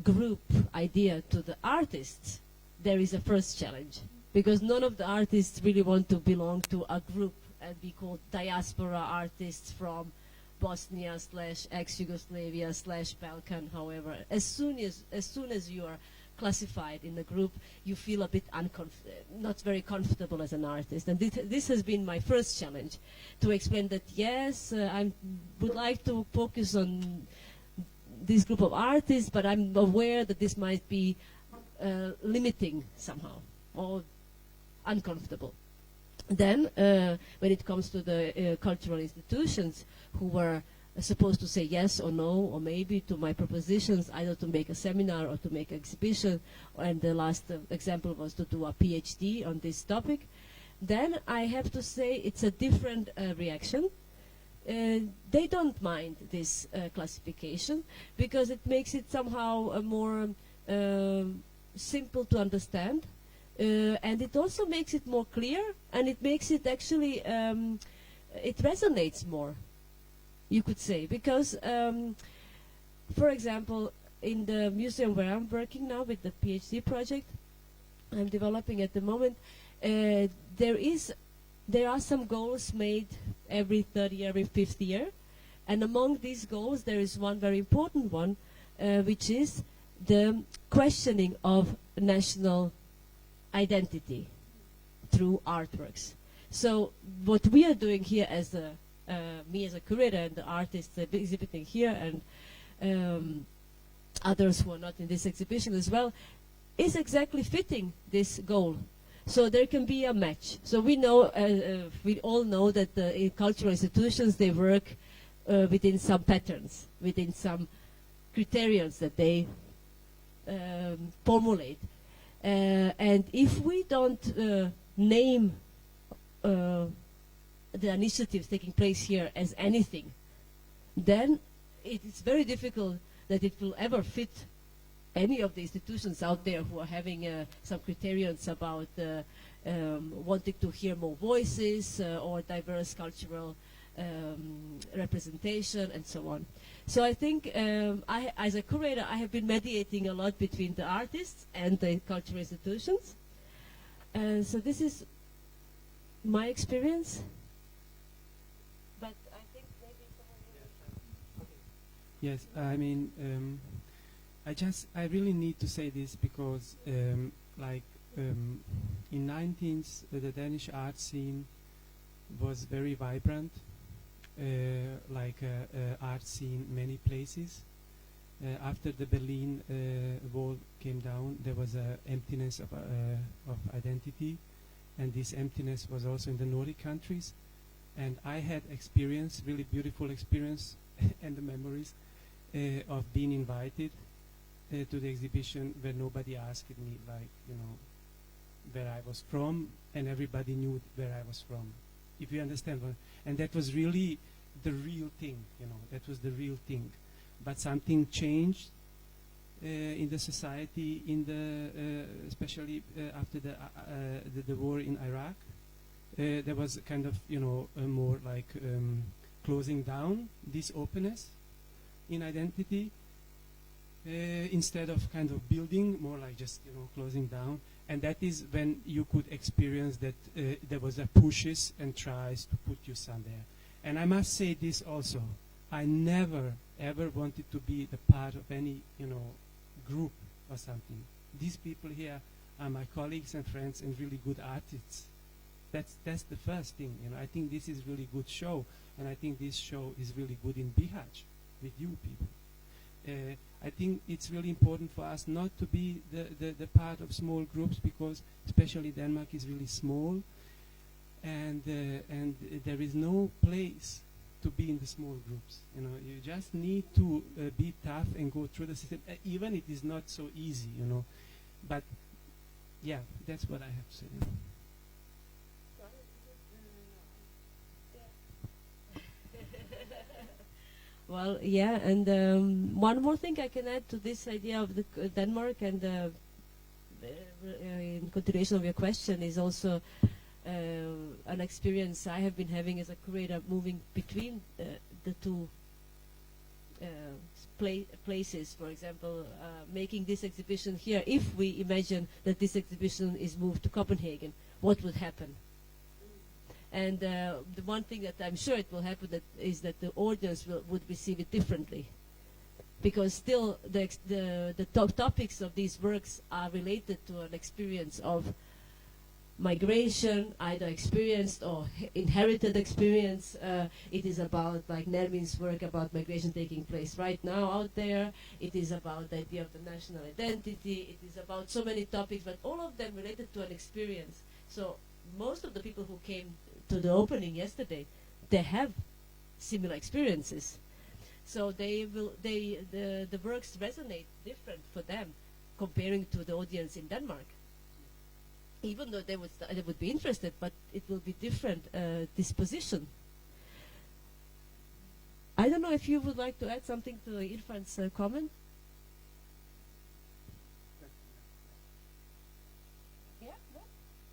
group idea to the artists, there is a first challenge, because none of the artists really want to belong to a group and be called diaspora artists from Bosnia / ex-Yugoslavia / Balkan. However, as soon as you are classified in a group, you feel a bit not very comfortable as an artist. And this has been my first challenge, to explain that yes, I would like to focus on this group of artists, but I'm aware that this might be limiting somehow or uncomfortable. Then, when it comes to the cultural institutions who were supposed to say yes or no or maybe to my propositions, either to make a seminar or to make an exhibition, and the last example was to do a PhD on this topic, then I have to say it's a different reaction. They don't mind this classification because it makes it somehow more simple to understand. And it also makes it more clear, and it makes it actually, it resonates more, you could say. Because, for example, in the museum where I'm working now with the PhD project I'm developing at the moment, there are some goals made every third year, every fifth year. And among these goals, there is one very important one, which is the questioning of national identity through artworks. So what we are doing here as me as a curator and the artists exhibiting here, and others who are not in this exhibition as well, is exactly fitting this goal. So there can be a match. So we know, we all know that in cultural institutions they work within some patterns, within some criteria that they formulate. And if we don't name the initiatives taking place here as anything, then it is very difficult that it will ever fit any of the institutions out there who are having some criterions about wanting to hear more voices or diverse cultural representation and so on. So I think as a curator, I have been mediating a lot between the artists and the cultural institutions. So this is my experience. But I think maybe someone Yes, I mean, I really need to say this because, in 19th, the Danish art scene was very vibrant, art scene many places. After the Berlin Wall came down, there was an emptiness of identity, and this emptiness was also in the Nordic countries. And I had experience, really beautiful experience, and the memories of being invited to the exhibition where nobody asked me, where I was from, and everybody knew where I was from, if you understand. And that was really the real thing, that was the real thing. But something changed in the society, especially after the war in Iraq. There was kind of, more closing down this openness in identity, instead of kind of building, more like just closing down. And that is when you could experience that there was a pushes and tries to put you somewhere. And I must say this also, I never ever wanted to be the part of any group or something. These people here are my colleagues and friends and really good artists. That's the first thing. You know, I think this is really good show, and I think this show is really good in Bihać with you people. I think it's really important for us not to be the part of small groups, because especially Denmark is really small, and there is no place to be in the small groups. You know, you just need to be tough and go through the system. Even it is not so easy, you know. But yeah, that's what I have to say. You know. Well, yeah, and one more thing I can add to this idea of the Denmark, and in continuation of your question, is also an experience I have been having as a curator, moving between the two places. For example, making this exhibition here. If we imagine that this exhibition is moved to Copenhagen, what would happen? And the one thing that I'm sure it will happen is that the audience would receive it differently, because still the topics of these works are related to an experience of migration, either experienced or inherited experience. It is about, like Nermin's work, about migration taking place right now out there. It is about the idea of the national identity. It is about so many topics, but all of them related to an experience. So most of the people who came to the opening yesterday, they have similar experiences. So the works resonate different for them comparing to the audience in Denmark. Even though they would be interested, but it will be different disposition. I don't know if you would like to add something to Irfan's comment. Yeah, no?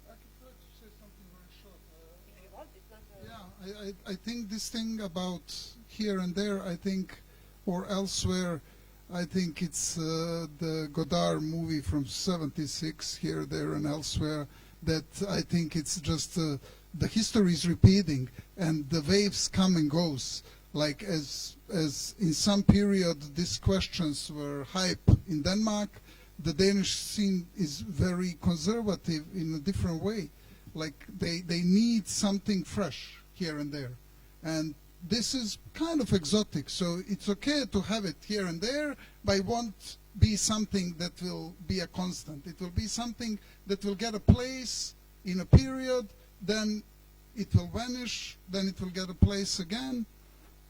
I can try to say something very short. If you want, it's not yeah, I think this thing about here and there, I think, or elsewhere, I think it's the Godard movie from '76, Here, There, and Elsewhere, that I think it's just the history is repeating, and the waves come and goes. Like as in some period these questions were hype in Denmark, the Danish scene is very conservative in a different way. Like they need something fresh here and there. And this is kind of exotic, so it's okay to have it here and there, but it won't be something that will be a constant. It will be something that will get a place in a period, then it will vanish, then it will get a place again.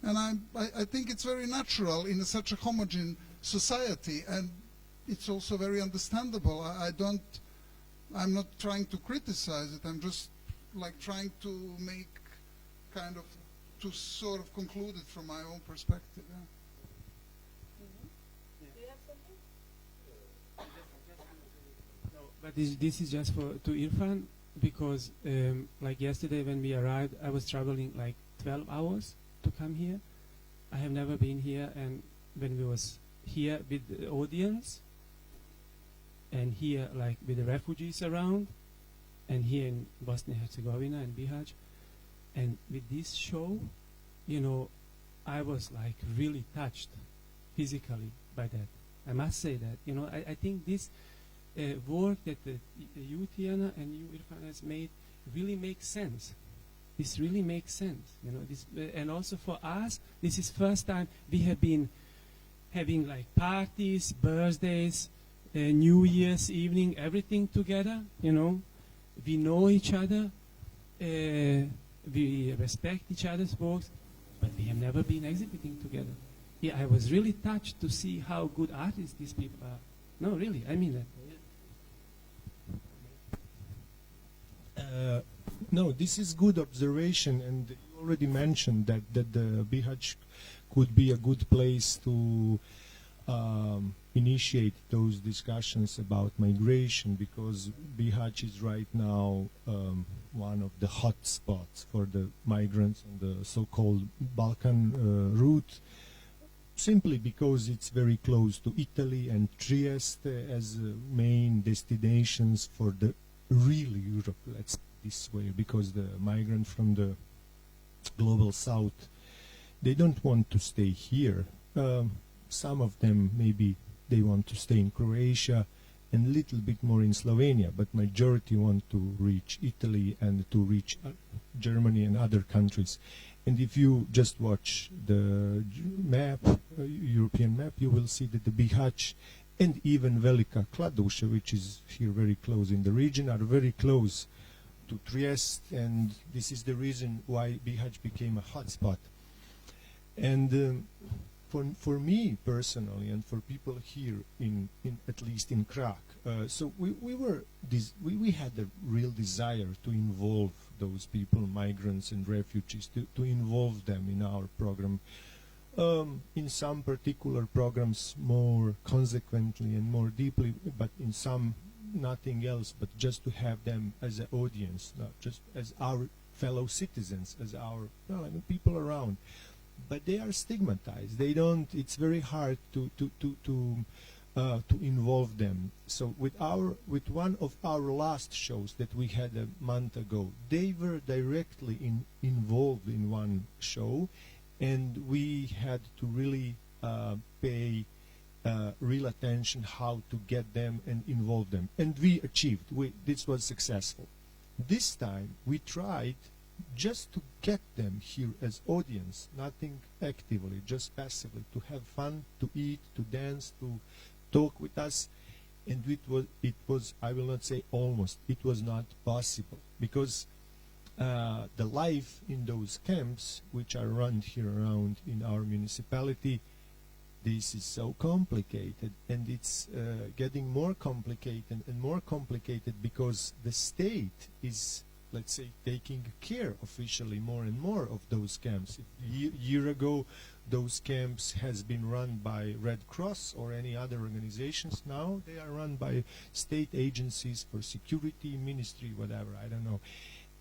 And I think it's very natural in such a homogeneous society, and it's also very understandable. I'm not trying to criticize it, I'm just like trying to make kind of, to sort of conclude it from my own perspective. Yeah. Do you have something? No, but this is just to Irfan, because like yesterday when we arrived, I was traveling like 12 hours to come here. I have never been here, and when we was here with the audience, and here like with the refugees around, and here in Bosnia and Herzegovina and Bihać, and with this show, you know, I was like really touched physically by that. I must say that. You know, I think this work that you, Tijana, and you, Irfan, has made really makes sense. This really makes sense. You know, this, and also for us, this is first time we have been having like parties, birthdays, New Year's evening, everything together. You know, we know each other. We respect each other's works, but we have never been exhibiting together. Yeah, I was really touched to see how good artists these people are. No, really, I mean that. No, this is good observation, and you already mentioned that the Bihać could be a good place to initiate those discussions about migration, because Bihać is right now one of the hot spots for the migrants on the so-called Balkan route, simply because it's very close to Italy and Trieste as main destinations for the real Europe, let's put it this way, because the migrants from the global south, they don't want to stay here. Some of them maybe they want to stay in Croatia, and little bit more in Slovenia, but majority want to reach Italy and to reach Germany and other countries. And if you just watch the map, European map, you will see that the Bihać and even Velika Kladuša, which is here very close in the region, are very close to Trieste, and this is the reason why Bihać became a hotspot. And for me personally, and for people here in at least in Krak, so we had a real desire to involve those people, migrants and refugees, to involve them in our program. In some particular programs more consequently and more deeply, but in some nothing else, but just to have them as an audience, not just as our fellow citizens, as our people around. But they are stigmatized. They don't. It's very hard to involve them. So with one of our last shows that we had a month ago, they were directly involved in one show, and we had to really pay real attention how to get them and involve them, and we achieved. This was successful. This time we tried just to get them here as audience, nothing actively, just passively, to have fun, to eat, to dance, to talk with us. And it was I will not say almost, it was not possible, because the life in those camps, which are run here around in our municipality, this is so complicated, and it's getting more complicated and more complicated because the state is, let's say, taking care officially more and more of those camps. Year ago, those camps has been run by Red Cross or any other organizations. Now they are run by state agencies for security, ministry, whatever, I don't know.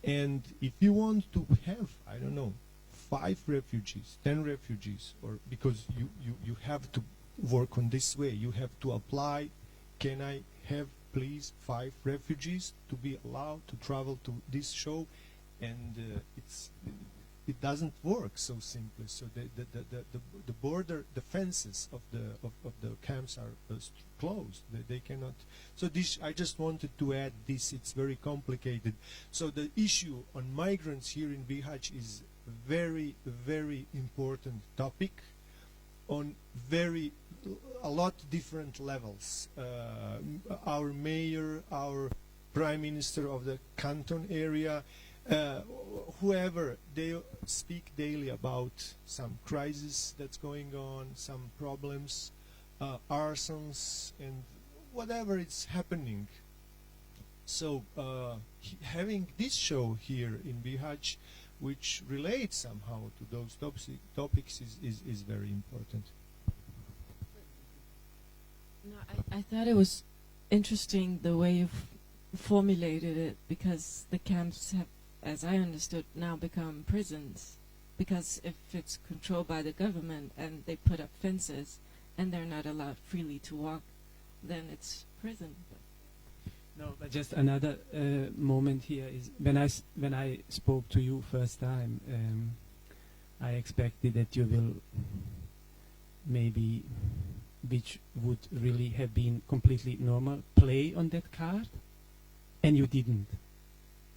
And if you want to have, I don't know, 5 refugees, 10 refugees, or because you have to work on this way, you have to apply, can I have please 5 refugees to be allowed to travel to this show, and it doesn't work so simply. So the border, the fences of the camps are closed. They cannot. So this, I just wanted to add this. It's very complicated. So the issue on migrants here in Bihać is very, very important topic on a lot different levels. Our mayor, our prime minister of the canton area, whoever, they speak daily about some crisis that's going on, some problems, arsons, and whatever is happening. So having this show here in Bihać, which relates somehow to those topics, is very important. No, I thought it was interesting the way you've formulated it, because the camps have, as I understood, now become prisons. Because if it's controlled by the government and they put up fences and they're not allowed freely to walk, then it's prison. No, but just another moment here is when I spoke to you first time, I expected that you will maybe, which would really have been completely normal, play on that card, and you didn't.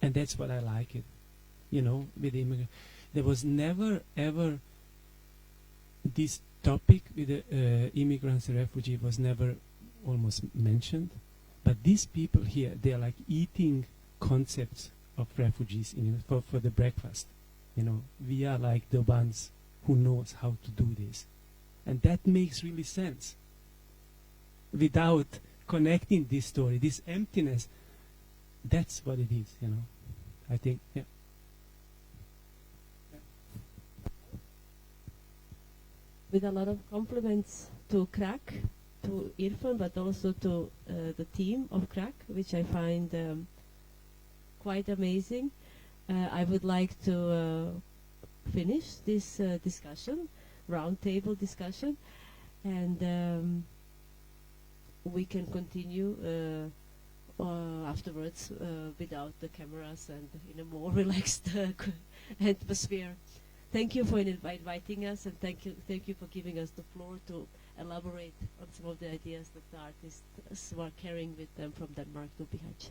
And that's what I like it, you know, with immigrants. There was never ever this topic with the immigrants and refugees was never almost mentioned. But these people here, they are like eating concepts of refugees for the breakfast. You know, we are like the ones who knows how to do this. And that makes really sense. Without connecting this story, this emptiness, that's what it is, you know. I think, yeah. With a lot of compliments to Krak, to Irfan, but also to the team of Krak, which I find quite amazing. I would like to finish this discussion, roundtable discussion, and we can continue afterwards without the cameras and in a more relaxed atmosphere. Thank you for inviting us, and thank you for giving us the floor to elaborate on some of the ideas that the artists were carrying with them from Denmark to Bihać.